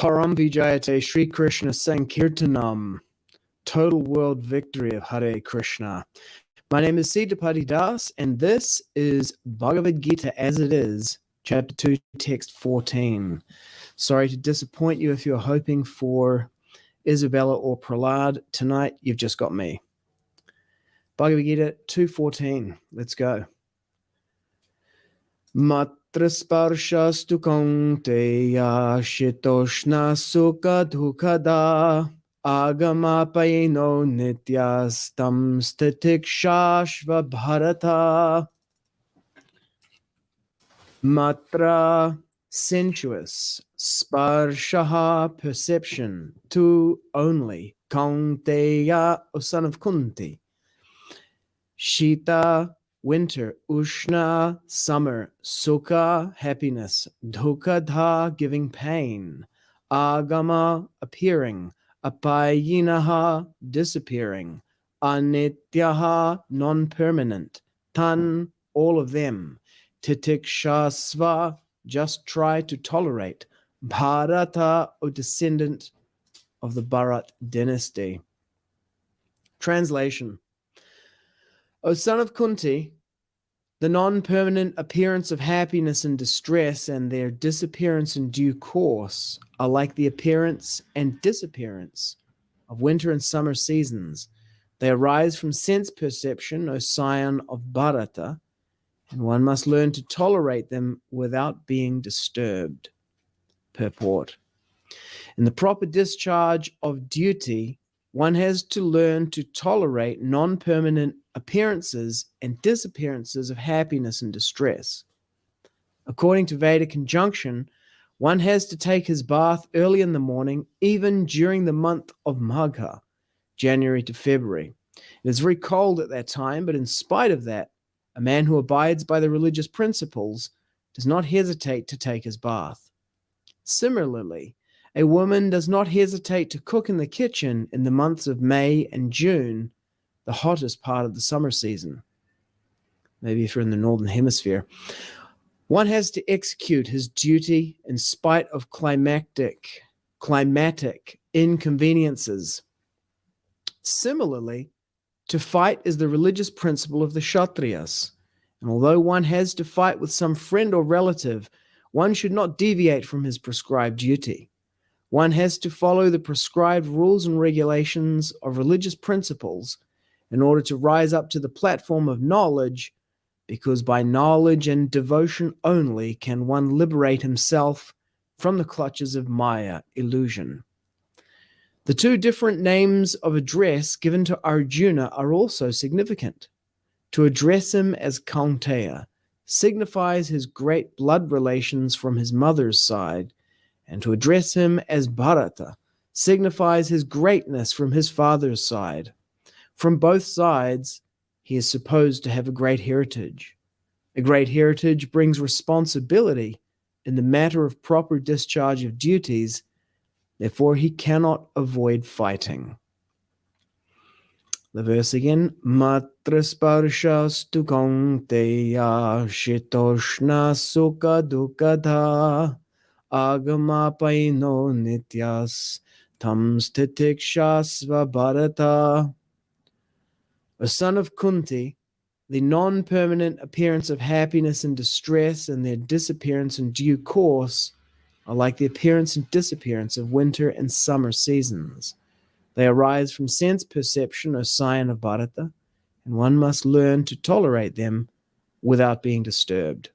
Param Vijayate Sri Krishna Sankirtanam, total world victory of Hare Krishna. My name is Siddhapati Das, and this is Bhagavad-gita As It Is, Chapter 2, Text 14. Sorry to disappoint you if you're hoping for Isabella or Prahlad. Tonight, you've just got me. Bhagavad-gita 2.14. Let's go. Matrasparshastu kaunteya shitoshna sukha dukkada agamapayino nityastam stitikshashva bharata. Matra, sensuous, sparshaha, perception, tu, only, kaunteya, O son of Kunti, shita, winter, ushna, summer, sukha, happiness, dukkadha, giving pain, agama, appearing, apayinaha, disappearing, anityaha, non-permanent, tan, all of them, titikshasva, just try to tolerate, bharata, O descendant of the Bharat dynasty. Translation. O son of Kunti, the non-permanent appearance of happiness and distress and their disappearance in due course are like the appearance and disappearance of winter and summer seasons. They arise from sense perception, O scion of Bharata, and one must learn to tolerate them without being disturbed. Purport. In the proper discharge of duty, one has to learn to tolerate non-permanent appearances and disappearances of happiness and distress. According to Vedic conjunction, one has to take his bath early in the morning, even during the month of Magha, January to February. It is very cold at that time, but in spite of that, a man who abides by the religious principles does not hesitate to take his bath. Similarly, a woman does not hesitate to cook in the kitchen in the months of May and June, the hottest part of the summer season. Maybe if you're in the Northern Hemisphere. One has to execute his duty in spite of climatic inconveniences. Similarly, to fight is the religious principle of the Kshatriyas, and although one has to fight with some friend or relative, one should not deviate from his prescribed duty. One has to follow the prescribed rules and regulations of religious principles in order to rise up to the platform of knowledge, because by knowledge and devotion only can one liberate himself from the clutches of Maya, illusion. The two different names of address given to Arjuna are also significant. To address him as Kaunteya signifies his great blood relations from his mother's side, and to address him as Bharata signifies his greatness from his father's side. From both sides, he is supposed to have a great heritage. A great heritage brings responsibility in the matter of proper discharge of duties. Therefore, he cannot avoid fighting. The verse again. Matrasparshastu kaunteya shitoshna sukha dukkada agamapaino nityas tam stitikshasva bharata. O son of Kunti, the non-permanent appearance of happiness and distress and their disappearance in due course are like the appearance and disappearance of winter and summer seasons. They arise from sense perception, O scion of Bharata, and one must learn to tolerate them without being disturbed.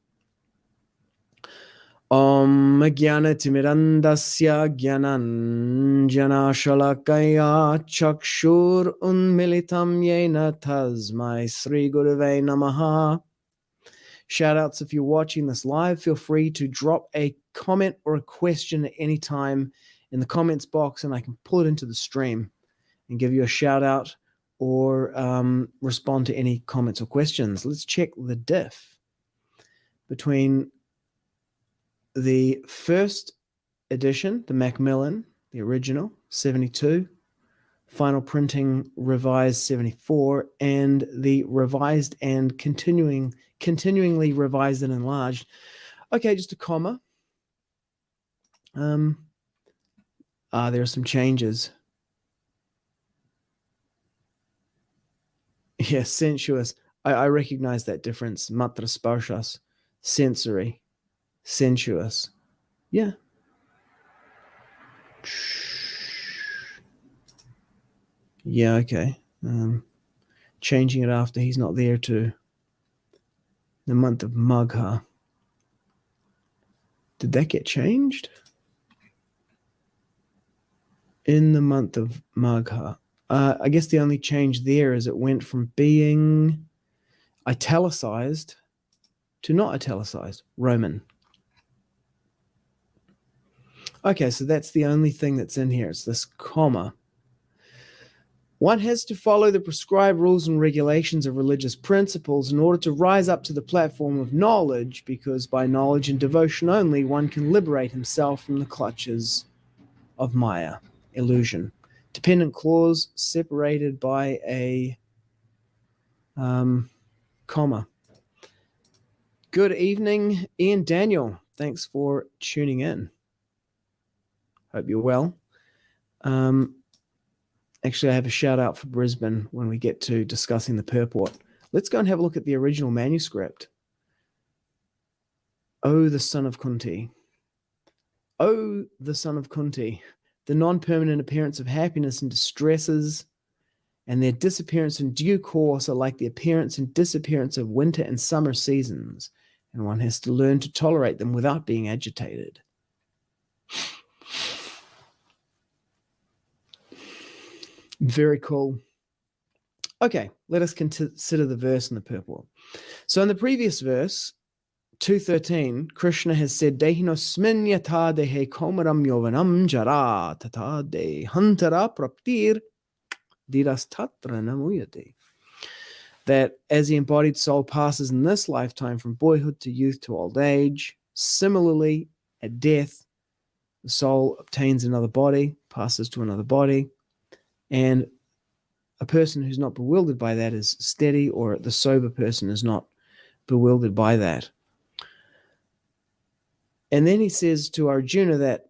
Om Jnana Timirandasya Jnananjana Shalakaya Chakshur Unmilitam Yena Tasmai Sri Gurave Namaha. Shoutouts if you're watching this live. Feel free to drop a comment or a question at any time in the comments box, and I can pull it into the stream and give you a shout out or respond to any comments or questions. Let's check the diff between the first edition, the Macmillan, the original, 72, final printing revised 74, and the revised and continuingly revised and enlarged. Okay, just a comma. There are some changes. Yeah, sensuous. I recognize that difference. Matra sparshas, sensory, sensuous. Yeah. Yeah, okay. Changing it after he's not there to the month of Magha. Did that get changed? In the month of Magha. I guess the only change there is it went from being italicized to not italicized, Roman. Okay, so that's the only thing that's in here. It's this comma. One has to follow the prescribed rules and regulations of religious principles in order to rise up to the platform of knowledge, because by knowledge and devotion only, one can liberate himself from the clutches of Maya, illusion. Dependent clause separated by a comma. Good evening, Ian Daniel. Thanks for tuning in. Hope you're well. Actually, I have a shout out for Brisbane when we get to discussing the purport. Let's go and have a look at the original manuscript. Oh, the son of Kunti. Oh, the son of Kunti. The non-permanent appearance of happiness and distresses, and their disappearance in due course, are like the appearance and disappearance of winter and summer seasons, and one has to learn to tolerate them without being agitated. Very cool. Okay, let us consider the verse in the purport. So in the previous verse, 2:13, Krishna has said, Dehinosmin yata dehe komaram yovanam jara tata de hantara praptir diras tatra namuyate. That as the embodied soul passes in this lifetime from boyhood to youth to old age, similarly, at death, the soul obtains another body, passes to another body, and a person who's not bewildered by that is steady, or the sober person is not bewildered by that. And then he says to Arjuna that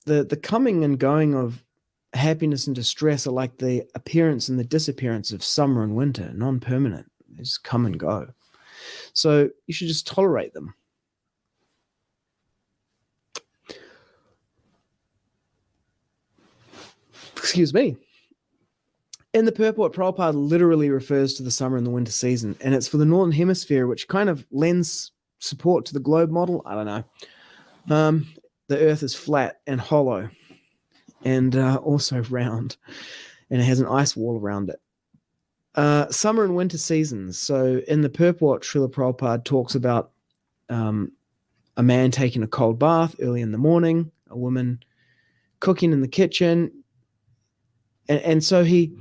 the coming and going of happiness and distress are like the appearance and the disappearance of summer and winter, non-permanent. They just come and go. So you should just tolerate them. Excuse me. In the purport, Prabhupada literally refers to the summer and the winter season, and it's for the Northern Hemisphere, which kind of lends support to the globe model. I don't know. The Earth is flat and hollow, and also round, and it has an ice wall around it. Summer and winter seasons. So in the purport, Srila Prabhupada talks about a man taking a cold bath early in the morning, a woman cooking in the kitchen, and so he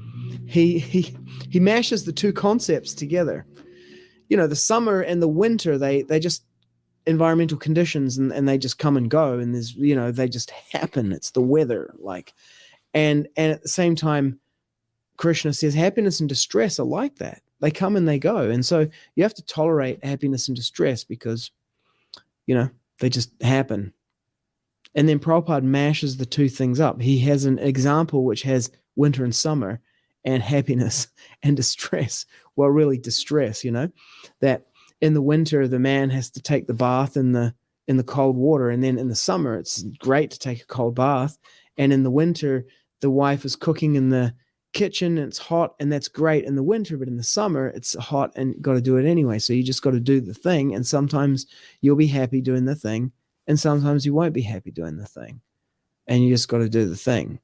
mashes the two concepts together. You know, the summer and the winter, they just environmental conditions, and they just come and go, and there's, you know, they just happen. It's the weather, like, and at the same time, Krishna says happiness and distress are like that. They come and they go. And so you have to tolerate happiness and distress because, you know, they just happen. And then Prabhupada mashes the two things up. He has an example which has winter and summer and happiness and distress. Well, really distress, you know, that in the winter, the man has to take the bath in the cold water. And then in the summer, it's great to take a cold bath. And in the winter, the wife is cooking in the kitchen and it's hot, and that's great in the winter, but in the summer it's hot and got to do it anyway. So you just got to do the thing, and sometimes you'll be happy doing the thing, and sometimes you won't be happy doing the thing, and you just got to do the thing.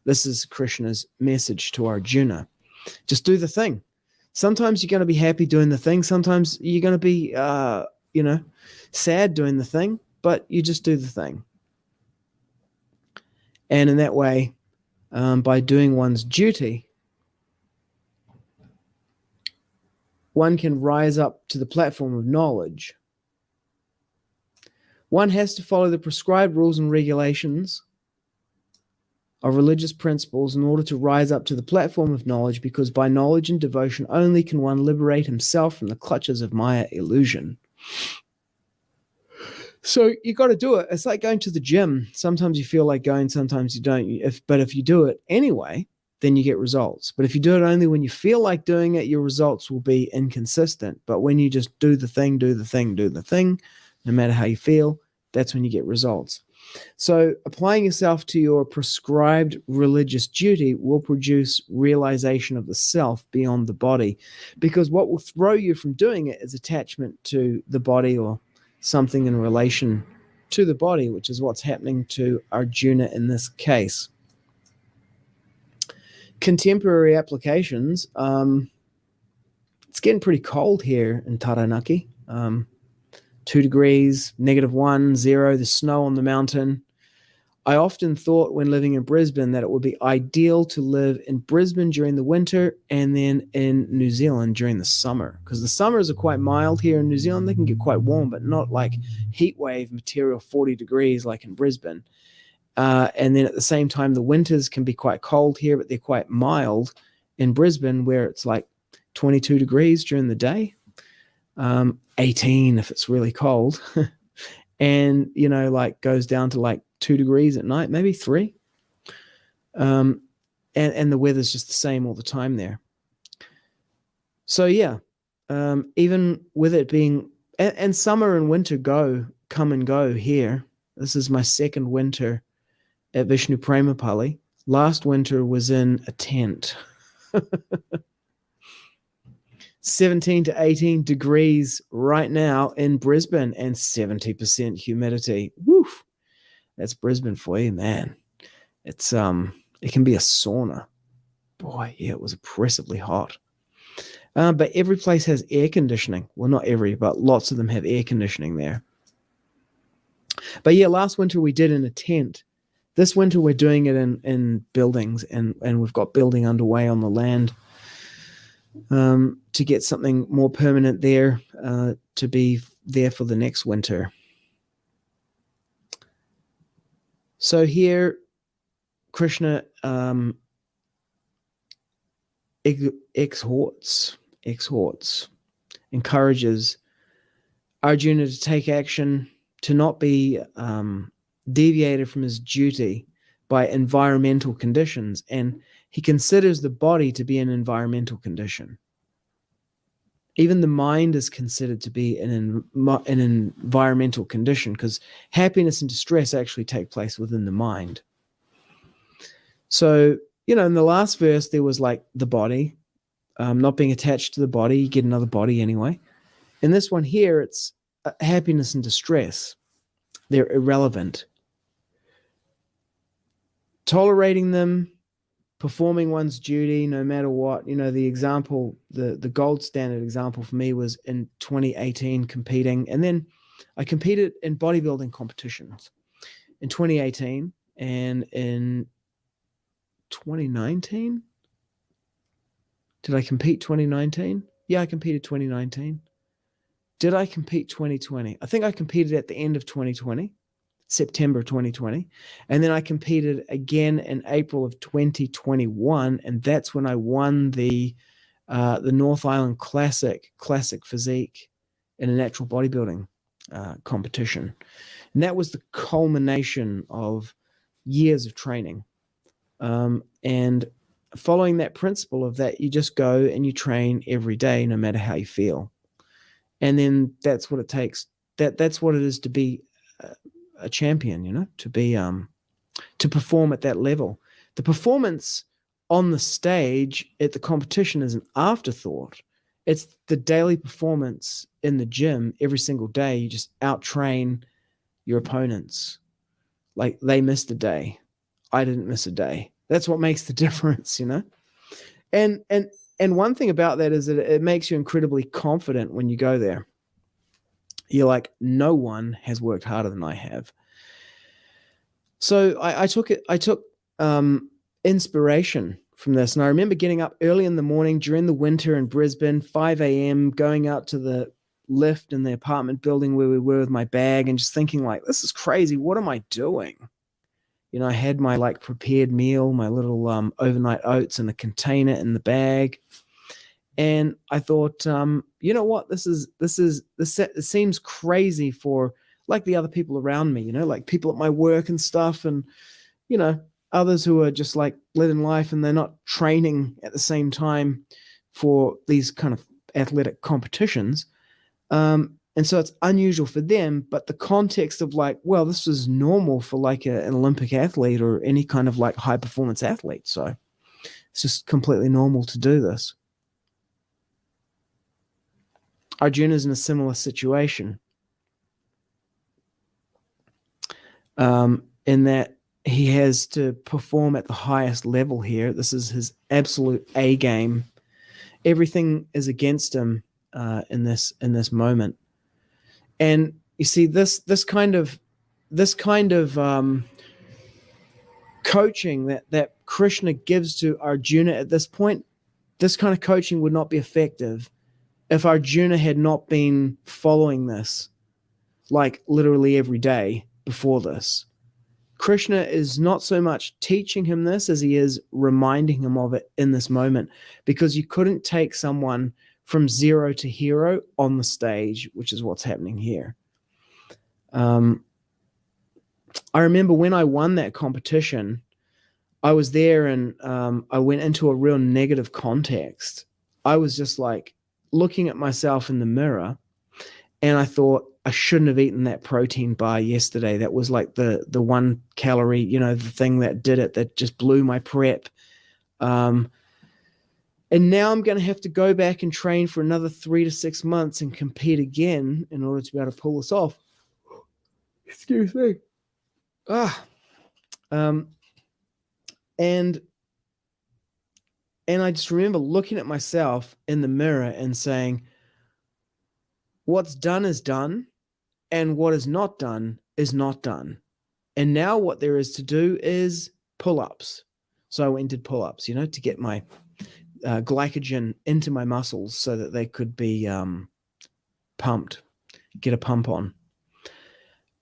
This is Krishna's message to Arjuna. Just do the thing. Sometimes you're going to be happy doing the thing, sometimes you're going to be sad doing the thing, but you just do the thing. And in that way, by doing one's duty, one can rise up to the platform of knowledge. One has to follow the prescribed rules and regulations of religious principles in order to rise up to the platform of knowledge, because by knowledge and devotion only can one liberate himself from the clutches of Maya illusion. So you got to do it. It's like going to the gym. Sometimes you feel like going, sometimes you don't. But if you do it anyway, then you get results. But if you do it only when you feel like doing it, your results will be inconsistent. But when you just do the thing, no matter how you feel, that's when you get results. So applying yourself to your prescribed religious duty will produce realization of the self beyond the body, because what will throw you from doing it is attachment to the body or something in relation to the body, which is what's happening to Arjuna in this case. Contemporary applications. It's getting pretty cold here in Taranaki. 2 degrees, -1, 0, there's snow on the mountain. I often thought when living in Brisbane that it would be ideal to live in Brisbane during the winter and then in New Zealand during the summer, because the summers are quite mild here in New Zealand. They can get quite warm, but not like heat wave material 40 degrees like in Brisbane. And then at the same time, the winters can be quite cold here, but they're quite mild in Brisbane, where it's like 22 degrees during the day, 18 if it's really cold, and, like goes down to like 2 degrees at night, maybe 3. And the weather's just the same all the time there. So yeah, even with it being, and summer and winter come and go here. This is my second winter at Vishnu Premapalli. Last winter was in a tent. 17 to 18 degrees right now in Brisbane and 70% humidity. Woof. That's Brisbane for you, man. It can be a sauna. Boy, yeah, it was oppressively hot. But every place has air conditioning. Well, not every, but lots of them have air conditioning there. But yeah, last winter we did in a tent. This winter we're doing it in buildings, and we've got building underway on the land to get something more permanent there, to be there for the next winter. So here, Krishna exhorts, encourages Arjuna to take action, to not be deviated from his duty by environmental conditions. And he considers the body to be an environmental condition. Even the mind is considered to be an environmental condition, because happiness and distress actually take place within the mind. So, in the last verse, there was like the body, not being attached to the body. You get another body anyway. In this one here, it's happiness and distress. They're irrelevant. Tolerating them, performing one's duty no matter what. The example, the gold standard example for me was in 2018 competing. And then I competed in bodybuilding competitions in 2018 and in 2019. Did I compete 2019? Yeah, I competed 2019. Did I compete 2020? I think I competed at the end of 2020. September 2020, and then I competed again in April of 2021, and that's when I won the North Island Classic Physique in a natural bodybuilding competition, and that was the culmination of years of training. And following that principle of that, you just go and you train every day, no matter how you feel, and then that's what it takes. That's what it is to be a champion, to be to perform at that level. The performance on the stage at the competition is an afterthought. It's the daily performance in the gym every single day. You just out-train your opponents. Like, they missed a day, I didn't miss a day. That's what makes the difference, And one thing about that is that it makes you incredibly confident when you go there. You're like, no one has worked harder than I have. So I took inspiration from this. And I remember getting up early in the morning during the winter in Brisbane, 5 a.m., going out to the lift in the apartment building where we were with my bag and just thinking, like, this is crazy. What am I doing? I had my like prepared meal, my little overnight oats in a container in the bag. And I thought, you know what, this seems crazy for like the other people around me, like people at my work and stuff, and others who are just like living life and they're not training at the same time for these kind of athletic competitions. And so it's unusual for them, but the context of like, well, this is normal for like an Olympic athlete or any kind of like high performance athlete. So it's just completely normal to do this. Arjuna is in a similar situation, in that he has to perform at the highest level here. This is his absolute A game. Everything is against him in this moment. And you see this kind of coaching that Krishna gives to Arjuna at this point. This kind of coaching would not be effective if Arjuna had not been following this like literally every day before this. Krishna is not so much teaching him this as he is reminding him of it in this moment, because you couldn't take someone from zero to hero on the stage, which is what's happening here. I remember when I won that competition, I was there and I went into a real negative context. I was just like looking at myself in the mirror, and I thought, I shouldn't have eaten that protein bar yesterday. That was like the 1 calorie, the thing that did it, that just blew my prep. And now I'm going to have to go back and train for another 3 to 6 months and compete again in order to be able to pull this off. Excuse me. And I just remember looking at myself in the mirror and saying, what's done is done, and what is not done is not done. And now what there is to do is pull-ups. So I went and did pull-ups, to get my glycogen into my muscles so that they could be pumped, get a pump on.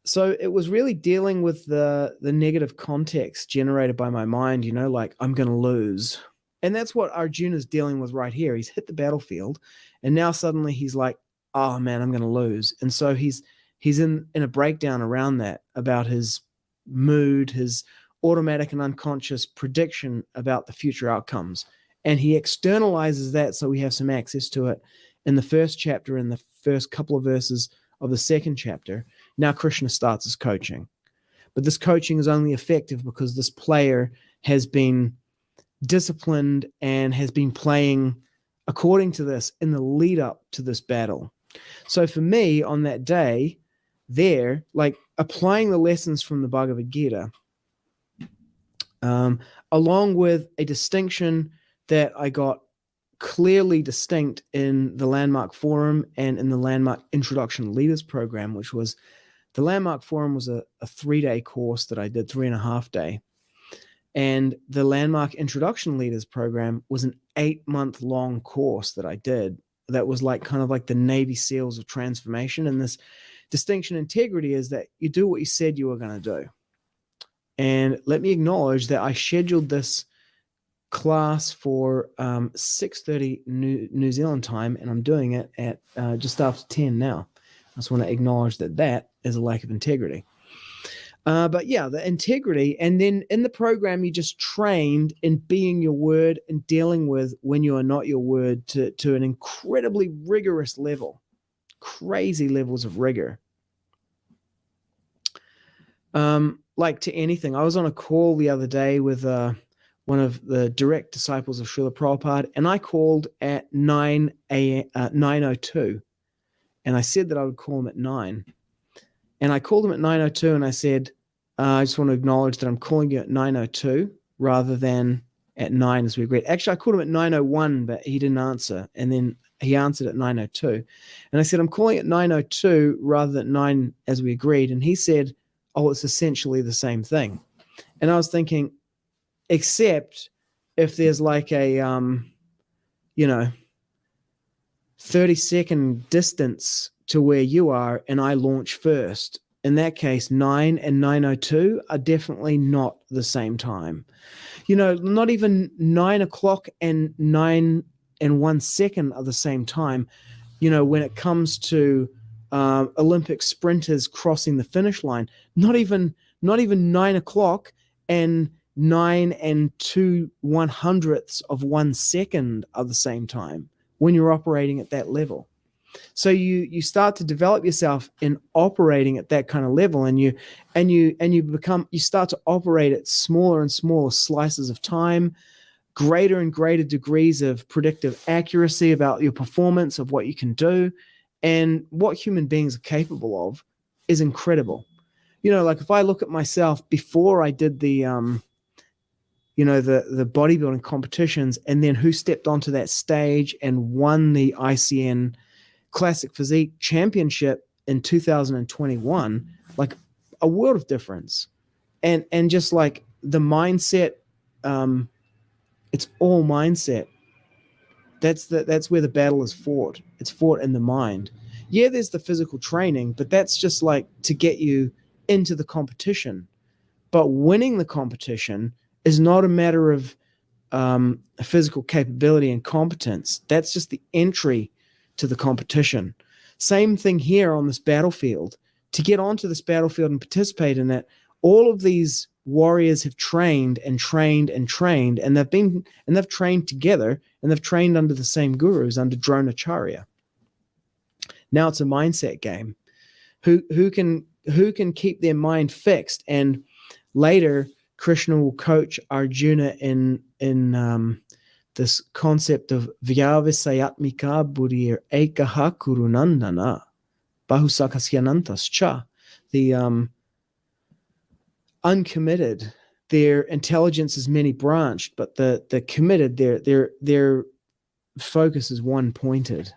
So it was really dealing with the negative context generated by my mind, like I'm going to lose. And that's what Arjuna's dealing with right here. He's hit the battlefield, and now suddenly he's like, oh man, I'm going to lose. And so he's in a breakdown around that, about his mood, his automatic and unconscious prediction about the future outcomes. And he externalizes that so we have some access to it in the first chapter, in the first couple of verses of the second chapter. Now Krishna starts his coaching. But this coaching is only effective because this player has been disciplined and has been playing according to this in the lead up to this battle. So for me on that day there, like applying the lessons from the Bhagavad-gita, along with a distinction that I got clearly distinct in the Landmark Forum and in the Landmark Introduction Leaders Program, which was, the Landmark Forum was a 3-day course that I did, 3.5 day. And the Landmark Introduction Leaders Program was an 8-month long course that I did. That was like kind of like the Navy SEALs of transformation. And this distinction integrity is that you do what you said you were going to do. And let me acknowledge that I scheduled this class for 6:30 New Zealand time, and I'm doing it at just after 10 now. I just want to acknowledge that is a lack of integrity. But yeah, the integrity. And then in the program, you just trained in being your word and dealing with when you are not your word to an incredibly rigorous level, crazy levels of rigor. Like to anything. I was on a call the other day with one of the direct disciples of Srila Prabhupada, and I called at 9:02. And I said that I would call him at 9. And I called him at 9:02 and I said, I just want to acknowledge that I'm calling you at 9:02 rather than at 9 as we agreed. Actually, I called him at 9:01, but he didn't answer. And then he answered at 9:02. And I said, I'm calling at 9:02 rather than 9 as we agreed. And he said, oh, it's essentially the same thing. And I was thinking, except if there's like a, 30-second distance to where you are and I launch first. In that case, 9 and 9:02 are definitely not the same time. Not even 9 o'clock and 9 and 1 second are the same time. When it comes to Olympic sprinters crossing the finish line. Not even 9 o'clock and 9 2/100ths of 1 second are the same time when you're operating at that level. So you start to develop yourself in operating at that kind of level, and you start to operate at smaller and smaller slices of time, greater and greater degrees of predictive accuracy about your performance, of what you can do, and what human beings are capable of is incredible. Like if I look at myself before I did the bodybuilding competitions, and then who stepped onto that stage and won the ICN Classic Physique Championship in 2021, like a world of difference. And just like the mindset, it's all mindset. That's where the battle is fought. It's fought in the mind. Yeah, there's the physical training, but that's just like to get you into the competition. But winning the competition is not a matter of physical capability and competence. That's just the entry to the competition. Same thing here on this battlefield. To get onto this battlefield and participate in it, all of these warriors have trained and trained and trained, and they've trained together, and they've trained under the same gurus, under Dronacharya. Now it's a mindset game. Who can keep their mind fixed? And later, Krishna will coach Arjuna in this concept of Vyavisayatmika buddhir ekaha kurunandana bahusakasyanantascha. The uncommitted, their intelligence is many branched, but the committed, their focus is one pointed.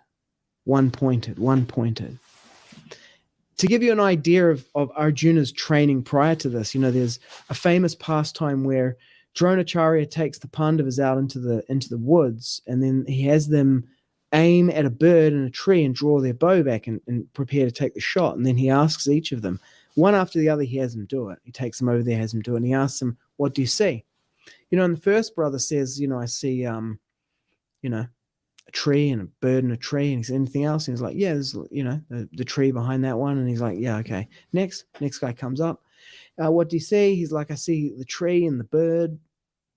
To give you an idea of Arjuna's training prior to this, there's a famous pastime where Dronacharya takes the Pandavas out into the woods, and then he has them aim at a bird in a tree and draw their bow back and prepare to take the shot. And then he asks each of them, one after the other, he has them do it. He takes them over there, has them do it, and he asks them, "What do you see?" And the first brother says, "I see, a tree and a bird and a tree." And he says, "Anything else?" And he's like, "Yeah, there's, the tree behind that one." And he's like, "Yeah, okay." Next guy comes up. "What do you see?" He's like, "I see the tree and the bird.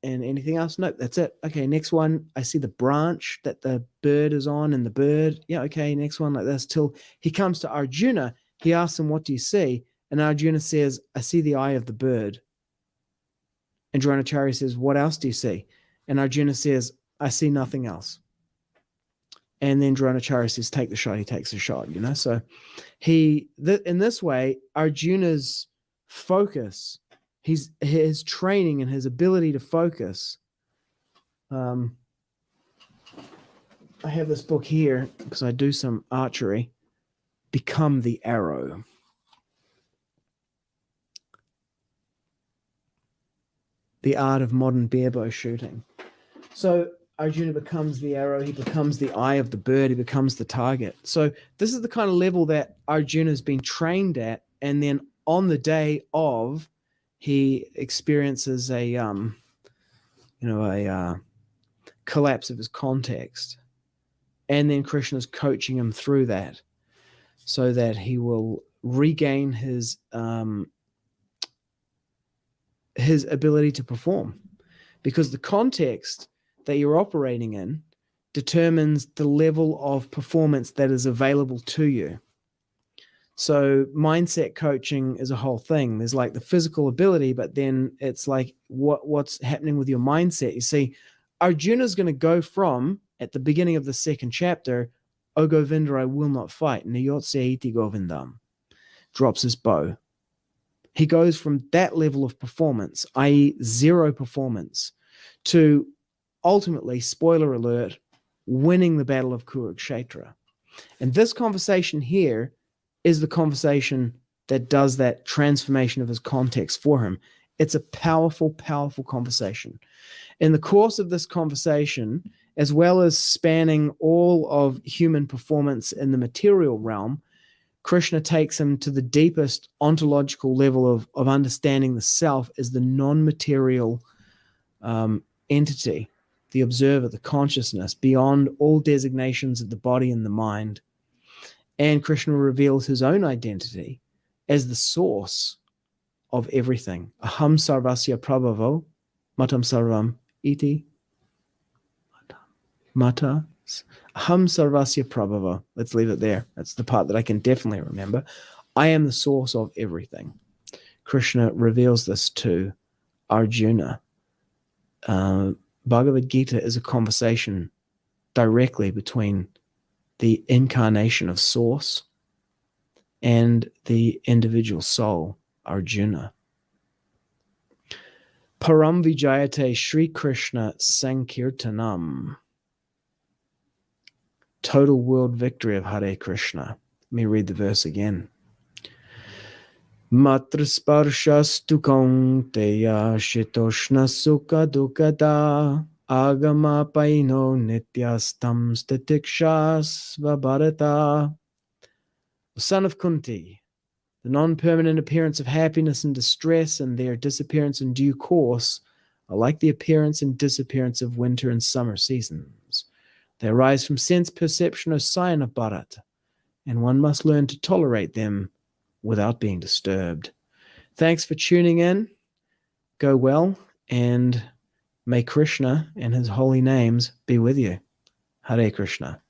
And anything else?" "Nope, that's it." "Okay, next one. I see the branch that the bird is on and the bird." "Yeah, okay, next one," like this, till he comes to Arjuna. He asks him, "What do you see?" And Arjuna says, "I see the eye of the bird." And Dronacharya says, "What else do you see?" And Arjuna says, "I see nothing else." And then Dronacharya says, "Take the shot." He takes the shot, So in this way, Arjuna's focus, his training and his ability to focus. I have this book here because I do some archery. Become the Arrow. The art of modern barebow shooting. So Arjuna becomes the arrow, he becomes the eye of the bird, he becomes the target. So this is the kind of level that Arjuna has been trained at, and then on the day of, he experiences a collapse of his context, and then Krishna's coaching him through that, so that he will regain his ability to perform, because the context that you're operating in determines the level of performance that is available to you. So mindset coaching is a whole thing. There's like the physical ability, but then it's like what's happening with your mindset. You see, Arjuna's going to go from, at the beginning of the second chapter, "O Govinda, I will not fight. Niyotse iti Govindam." Drops his bow. He goes from that level of performance, i.e. zero performance, to ultimately, spoiler alert, winning the Battle of Kurukshetra. And this conversation here is the conversation that does that transformation of his context for him. It's a powerful, powerful conversation. In the course of this conversation, as well as spanning all of human performance in the material realm, Krishna takes him to the deepest ontological level of understanding the self as the non-material entity, the observer, the consciousness, beyond all designations of the body and the mind. And Krishna reveals his own identity as the source of everything. Aham sarvasya prabhavo matam sarvam iti mata. Aham sarvasya prabhava. Let's leave it there. That's the part that I can definitely remember. I am the source of everything. Krishna reveals this to Arjuna. Bhagavad-gita is a conversation directly between the incarnation of source and the individual soul, Arjuna. Param Vijayate Sri Krishna Sankirtanam. Total world victory of Hare Krishna. Let me read the verse again. Matrasparshastu kaunteya shitoshna sukha dukata agama paino nityastam statikshas vabharata. Son of Kunti, the non-permanent appearance of happiness and distress and their disappearance in due course are like the appearance and disappearance of winter and summer seasons. They arise from sense perception, O scion of Bharat, and one must learn to tolerate them without being disturbed. Thanks for tuning in. Go well, and may Krishna and his holy names be with you. Hare Krishna.